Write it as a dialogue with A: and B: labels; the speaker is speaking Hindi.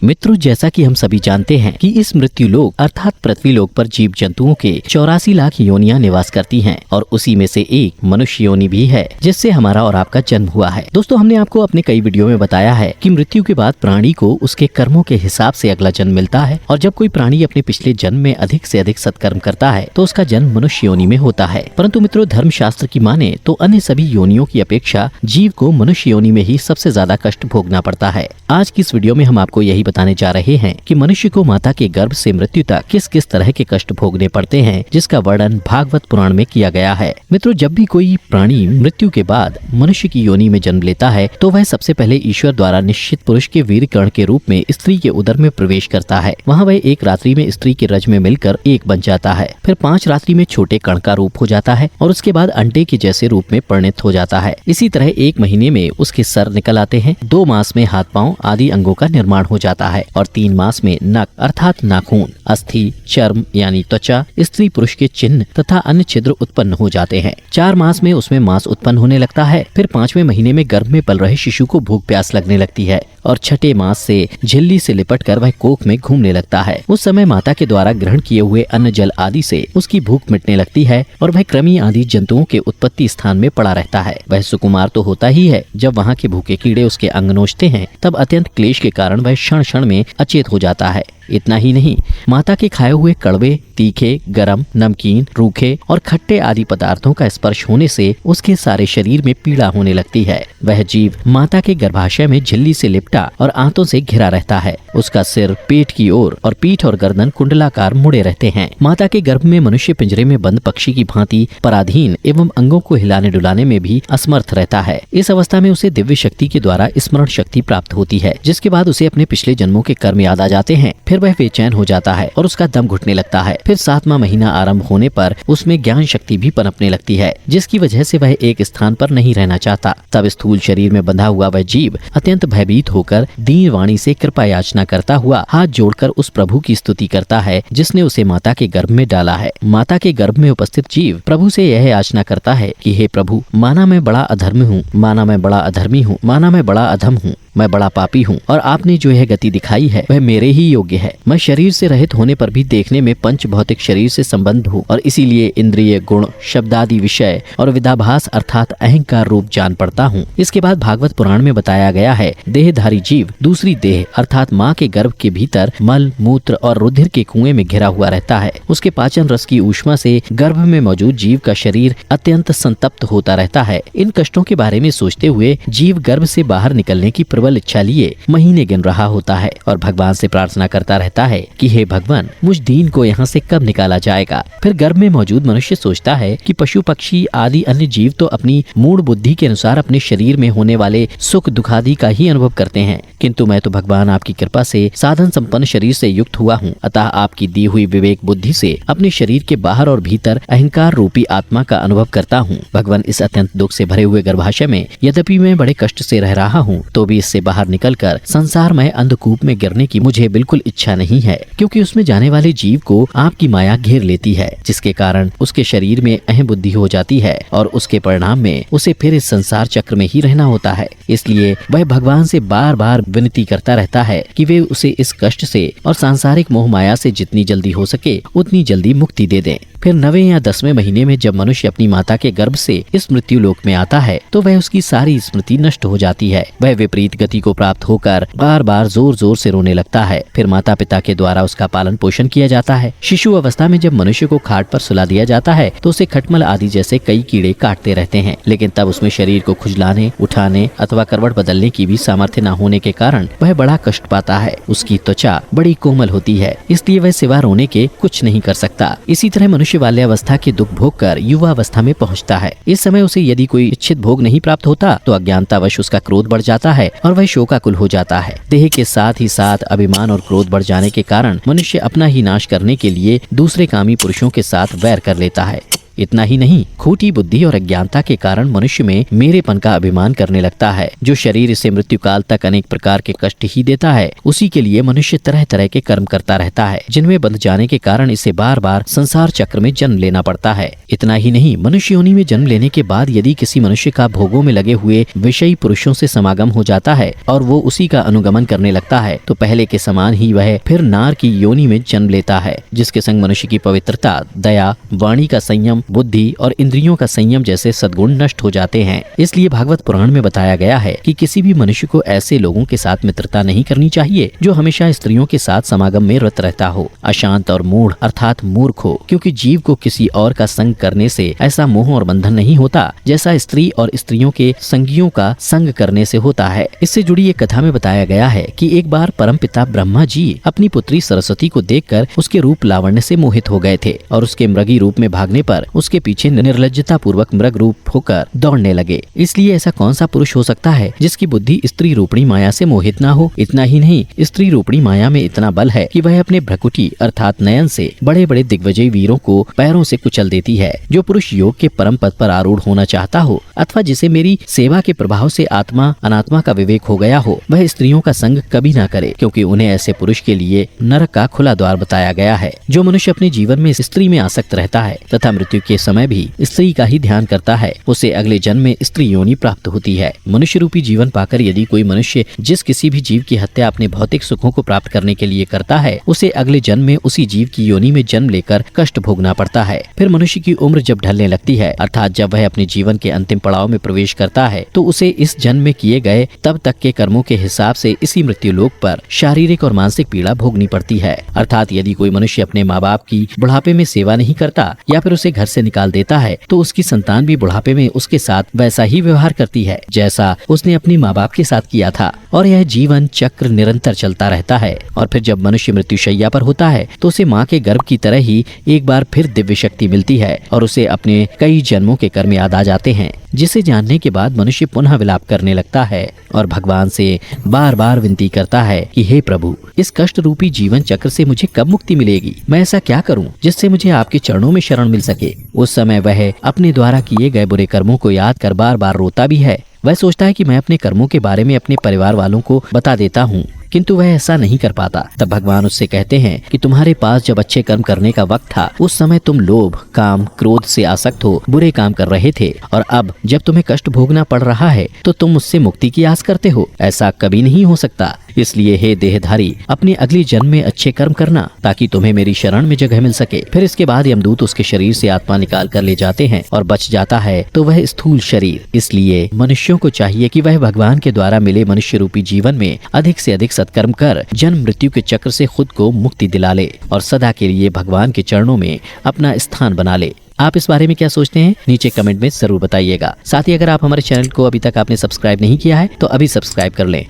A: मित्रों, जैसा कि हम सभी जानते हैं कि इस मृत्यु लोक अर्थात पृथ्वी लोक पर जीव जंतुओं के 84 लाख योनियां निवास करती हैं और उसी में से एक मनुष्य योनि भी है जिससे हमारा और आपका जन्म हुआ है। दोस्तों, हमने आपको अपने कई वीडियो में बताया है कि मृत्यु के बाद प्राणी को उसके कर्मों के हिसाब से अगला जन्म मिलता है और जब कोई प्राणी अपने पिछले जन्म में अधिक से अधिक सत्कर्म करता है तो उसका जन्म मनुष्य योनि में होता है। परंतु मित्रों, धर्म शास्त्र की माने तो अन्य सभी योनियों की अपेक्षा जीव को मनुष्य योनि में ही सबसे ज्यादा कष्ट भोगना पड़ता है। आज की इस वीडियो में हम आपको यही बताने जा रहे हैं कि मनुष्य को माता के गर्भ से मृत्यु तक किस किस तरह के कष्ट भोगने पड़ते हैं, जिसका वर्णन भागवत पुराण में किया गया है। मित्रों, जब भी कोई प्राणी मृत्यु के बाद मनुष्य की योनि में जन्म लेता है तो वह सबसे पहले ईश्वर द्वारा निश्चित पुरुष के वीर कण के रूप में स्त्री के उदर में प्रवेश करता है। वहाँ वह एक रात्रि में स्त्री के रज में मिलकर एक बन जाता है, फिर 5 रात्रि में छोटे कण का रूप हो जाता है और उसके बाद अंडे के जैसे रूप में परिणत हो जाता है। इसी तरह 1 महीने में उसके सर निकल आते हैं, 2 मास में हाथ पांव आदि अंगों का निर्माण हो जाता है और 3 मास में नख अर्थात नाखून, अस्थि, चर्म यानी त्वचा, स्त्री पुरुष के चिन्ह तथा अन्य छिद्र उत्पन्न हो जाते हैं। 4 मास में उसमें मांस उत्पन्न होने लगता है, फिर 5वें महीने में गर्भ में पल रहे शिशु को भूख प्यास लगने लगती है और 6ठे मास से झिल्ली से लिपटकर वह कोख में घूमने लगता है। उस समय माता के द्वारा ग्रहण किए हुए अन्न जल आदि से उसकी भूख मिटने लगती है और वह कृमि आदि जंतुओं के उत्पत्ति स्थान में पड़ा रहता है। वह सुकुमार तो होता ही है, जब वहाँ के भूखे कीड़े उसके अंग नोचते हैं तब अत्यंत क्लेश के कारण वह क्षण क्षण में अचेत हो जाता है। इतना ही नहीं, माता के खाए हुए कड़वे, तीखे, गरम, नमकीन, रूखे और खट्टे आदि पदार्थों का स्पर्श होने से उसके सारे शरीर में पीड़ा होने लगती है। वह जीव माता के गर्भाशय में झिल्ली से लिपटा और आंतों से घिरा रहता है। उसका सिर पेट की ओर और पीठ और गर्दन कुंडलाकार मुड़े रहते हैं। माता के गर्भ में मनुष्य पिंजरे में बंद पक्षी की भांति पराधीन एवं अंगों को हिलाने डुलाने में भी असमर्थ रहता है। इस अवस्था में उसे दिव्य शक्ति के द्वारा स्मरण शक्ति प्राप्त होती है, जिसके बाद उसे अपने पिछले जन्मों के कर्म याद आ जाते हैं। फिर वह बेचैन हो जाता है और उसका दम घुटने लगता है। फिर 7वां महीना आरंभ होने पर उसमें ज्ञान शक्ति भी पनपने लगती है, जिसकी वजह से वह एक स्थान पर नहीं रहना चाहता। तब स्थूल शरीर में बंधा हुआ वह जीव अत्यंत भयभीत होकर दीन वाणी से कृपा याचना करता हुआ हाथ जोड़कर उस प्रभु की स्तुति करता है जिसने उसे माता के गर्भ में डाला है। माता के गर्भ में उपस्थित जीव प्रभु से यह याचना करता है कि हे प्रभु, माना मैं बड़ा अधर्मी हूँ, माना मैं बड़ा अधर्मी हूँ, माना मैं बड़ा अधम हूँ, मैं बड़ा पापी हूँ और आपने जो यह गति दिखाई है वह मेरे ही योग्य है। मैं शरीर से रहित होने पर भी देखने में पंच भौतिक शरीर से संबंध हूँ और इसीलिए इंद्रिय, गुण, शब्दादि विषय और विदाभास अर्थात अहंकार रूप जान पड़ता हूँ। इसके बाद भागवत पुराण में बताया गया है, देहधारी जीव दूसरी देह अर्थात माँ के गर्भ के भीतर मल, मूत्र और रुधिर के कुएं में घिरा हुआ रहता है। उसके पाचन रस की ऊष्मा से गर्भ में मौजूद जीव का शरीर अत्यंत संतप्त होता रहता है। इन कष्टों के बारे में सोचते हुए जीव गर्भ से बाहर निकलने की प्रबल इच्छा लिए महीने गिन रहा होता है और भगवान से प्रार्थना करता रहता है कि हे भगवान, मुझ दीन को यहाँ से कब निकाला जाएगा। फिर गर्भ में मौजूद मनुष्य सोचता है कि पशु पक्षी आदि अन्य जीव तो अपनी मूढ़ बुद्धि के अनुसार अपने शरीर में होने वाले सुख दुखादि का ही अनुभव करते हैं, किंतु मैं तो भगवान आपकी कृपा से साधन संपन्न शरीर से युक्त हुआ हूँ। अतः आपकी दी हुई विवेक बुद्धि से अपने शरीर के बाहर और भीतर अहंकार रूपी आत्मा का अनुभव करता हूँ। भगवान, इस अत्यंत दुख से भरे हुए गर्भाशय में यद्यपि मैं बड़े कष्ट से रह रहा हूँ तो भी इससे बाहर निकलकर संसार में अंधकूप में गिरने की मुझे बिल्कुल इच्छा नहीं है, क्योंकि उसमें जाने वाले जीव को आपकी माया घेर लेती है, जिसके कारण उसके शरीर में अहम बुद्धि हो जाती है और उसके परिणाम में उसे फिर इस संसार चक्र में ही रहना होता है। इसलिए वह भगवान से बार बार विनती करता रहता है कि वे उसे इस कष्ट से और सांसारिक मोह माया से जितनी जल्दी हो सके उतनी जल्दी मुक्ति दे दें। फिर 9वें या 10वें महीने में जब मनुष्य अपनी माता के गर्भ से इस मृत्यु लोक में आता है तो वह उसकी सारी स्मृति नष्ट हो जाती है। वह विपरीत गति को प्राप्त होकर बार बार जोर जोर से रोने लगता है। फिर माता पिता के द्वारा उसका पालन पोषण किया जाता है। शिशु अवस्था में जब मनुष्य को खाट पर सुला दिया जाता है तो उसे खटमल आदि जैसे कई कीड़े काटते रहते हैं, लेकिन तब उसमें शरीर को खुजलाने, उठाने अथवा करवट बदलने की भी सामर्थ्य न होने के कारण वह बड़ा कष्ट पाता है। उसकी त्वचा बड़ी कोमल होती है, इसलिए वह सिवा रोने के कुछ नहीं कर सकता। इसी तरह मनुष्य बाल्यावस्था के दुख भोग कर युवा अवस्था में पहुंचता है। इस समय उसे यदि कोई इच्छित भोग नहीं प्राप्त होता तो अज्ञानतावश उसका क्रोध बढ़ जाता है और वह शोकाकुल हो जाता है। देह के साथ ही साथ अभिमान और क्रोध बढ़ जाने के कारण मनुष्य अपना ही नाश करने के लिए दूसरे कामी पुरुषों के साथ वैर कर लेता है। इतना ही नहीं, खोटी बुद्धि और अज्ञानता के कारण मनुष्य में मेरेपन का अभिमान करने लगता है। जो शरीर इसे मृत्यु काल तक अनेक प्रकार के कष्ट ही देता है, उसी के लिए मनुष्य तरह तरह के कर्म करता रहता है, जिनमें बंध जाने के कारण इसे बार बार संसार चक्र में जन्म लेना पड़ता है। इतना ही नहीं, मनुष्य योनि में जन्म लेने के बाद यदि किसी मनुष्य का भोगों में लगे हुए विषयी पुरुषों से समागम हो जाता है और वो उसी का अनुगमन करने लगता है, तो पहले के समान ही वह फिर नार की योनि में जन्म लेता है, जिसके संग मनुष्य की पवित्रता, दया, वाणी का संयम, बुद्धि और इंद्रियों का संयम जैसे सद्गुण नष्ट हो जाते हैं। इसलिए भागवत पुराण में बताया गया है कि किसी भी मनुष्य को ऐसे लोगों के साथ मित्रता नहीं करनी चाहिए जो हमेशा स्त्रियों के साथ समागम में रत रहता हो, अशांत और मूढ़ अर्थात मूर्ख हो, क्योंकि जीव को किसी और का संग करने से ऐसा मोह और बंधन नहीं होता जैसा स्त्री और स्त्रियों के संगियों का संग करने से होता है। इससे जुड़ी एक कथा में बताया गया है कि एक बार परमपिता ब्रह्मा जी अपनी पुत्री सरस्वती को देखकर उसके रूप लावण्य से मोहित हो गए थे और उसके मृगी रूप में भागने पर उसके पीछे निर्लज्जता पूर्वक मृग रूप होकर दौड़ने लगे। इसलिए ऐसा कौन सा पुरुष हो सकता है जिसकी बुद्धि स्त्री रूपणी माया से मोहित ना हो। इतना ही नहीं, स्त्री रूपणी माया में इतना बल है कि वह अपने भ्रकुटी अर्थात नयन से बड़े बड़े दिग्विजयी वीरों को पैरों से कुचल देती है। जो पुरुष योग के परम पद पर आरूढ़ होना चाहता हो अथवा जिसे मेरी सेवा के प्रभाव से आत्मा अनात्मा का विवेक हो गया हो, वह स्त्रियों का संग कभी ना करे, क्योंकि उन्हें ऐसे पुरुष के लिए नरक का खुला द्वार बताया गया है। जो मनुष्य अपने जीवन में स्त्री में आसक्त रहता है तथा मृत्यु के समय भी स्त्री का ही ध्यान करता है, उसे अगले जन्म में स्त्री योनि प्राप्त होती है। मनुष्य रूपी जीवन पाकर यदि कोई मनुष्य जिस किसी भी जीव की हत्या अपने भौतिक सुखों को प्राप्त करने के लिए करता है, उसे अगले जन्म में उसी जीव की योनि में जन्म लेकर कष्ट भोगना पड़ता है। फिर मनुष्य की उम्र जब ढलने लगती है अर्थात जब वह अपने जीवन के अंतिम पड़ाव में प्रवेश करता है, तो उसे इस जन्म में किए गए तब तक के कर्मों के हिसाब से इसी मृत्यु लोक पर शारीरिक और मानसिक पीड़ा भोगनी पड़ती है। अर्थात यदि कोई मनुष्य अपने माँ बाप की बुढ़ापे में सेवा नहीं करता या फिर उसे घर से निकाल देता है, तो उसकी संतान भी बुढ़ापे में उसके साथ वैसा ही व्यवहार करती है जैसा उसने अपने माँ बाप के साथ किया था, और यह जीवन चक्र निरंतर चलता रहता है। और फिर जब मनुष्य मृत्युशैया पर होता है तो उसे माँ के गर्भ की तरह ही एक बार फिर दिव्य शक्ति मिलती है और उसे अपने कई जन्मों के कर्म याद आ जाते हैं, जिसे जानने के बाद मनुष्य पुनः विलाप करने लगता है और भगवान से बार बार विनती करता है कि हे प्रभु, इस कष्ट रूपी जीवन चक्र से मुझे कब मुक्ति मिलेगी? मैं ऐसा क्या करूं जिससे मुझे आपके चरणों में शरण मिल सके? उस समय वह अपने द्वारा किए गए बुरे कर्मों को याद कर बार बार रोता भी है। वह सोचता है कि मैं अपने कर्मों के बारे में अपने परिवार वालों को बता देता हूँ, किंतु वह ऐसा नहीं कर पाता। तब भगवान उससे कहते हैं कि तुम्हारे पास जब अच्छे कर्म करने का वक्त था, उस समय तुम लोभ, काम, क्रोध से आसक्त हो बुरे काम कर रहे थे, और अब जब तुम्हें कष्ट भोगना पड़ रहा है तो तुम मुझसे मुक्ति की आस करते हो। ऐसा कभी नहीं हो सकता। इसलिए हे देहधारी, अपने अगले जन्म में अच्छे कर्म करना ताकि तुम्हें मेरी शरण में जगह मिल सके। फिर इसके बाद यमदूत उसके शरीर से आत्मा निकाल कर ले जाते हैं और बच जाता है तो वह स्थूल शरीर। इसलिए मनुष्यों को चाहिए कि वह भगवान के द्वारा मिले मनुष्य रूपी जीवन में अधिक से अधिक सत्कर्म कर जन्म मृत्यु के चक्र से खुद को मुक्ति दिला ले और सदा के लिए भगवान के चरणों में अपना स्थान बना ले। आप इस बारे में क्या सोचते हैं? नीचे कमेंट में जरूर बताइएगा। साथ ही अगर आप हमारे चैनल को अभी तक आपने सब्सक्राइब नहीं किया है तो अभी सब्सक्राइब कर लें।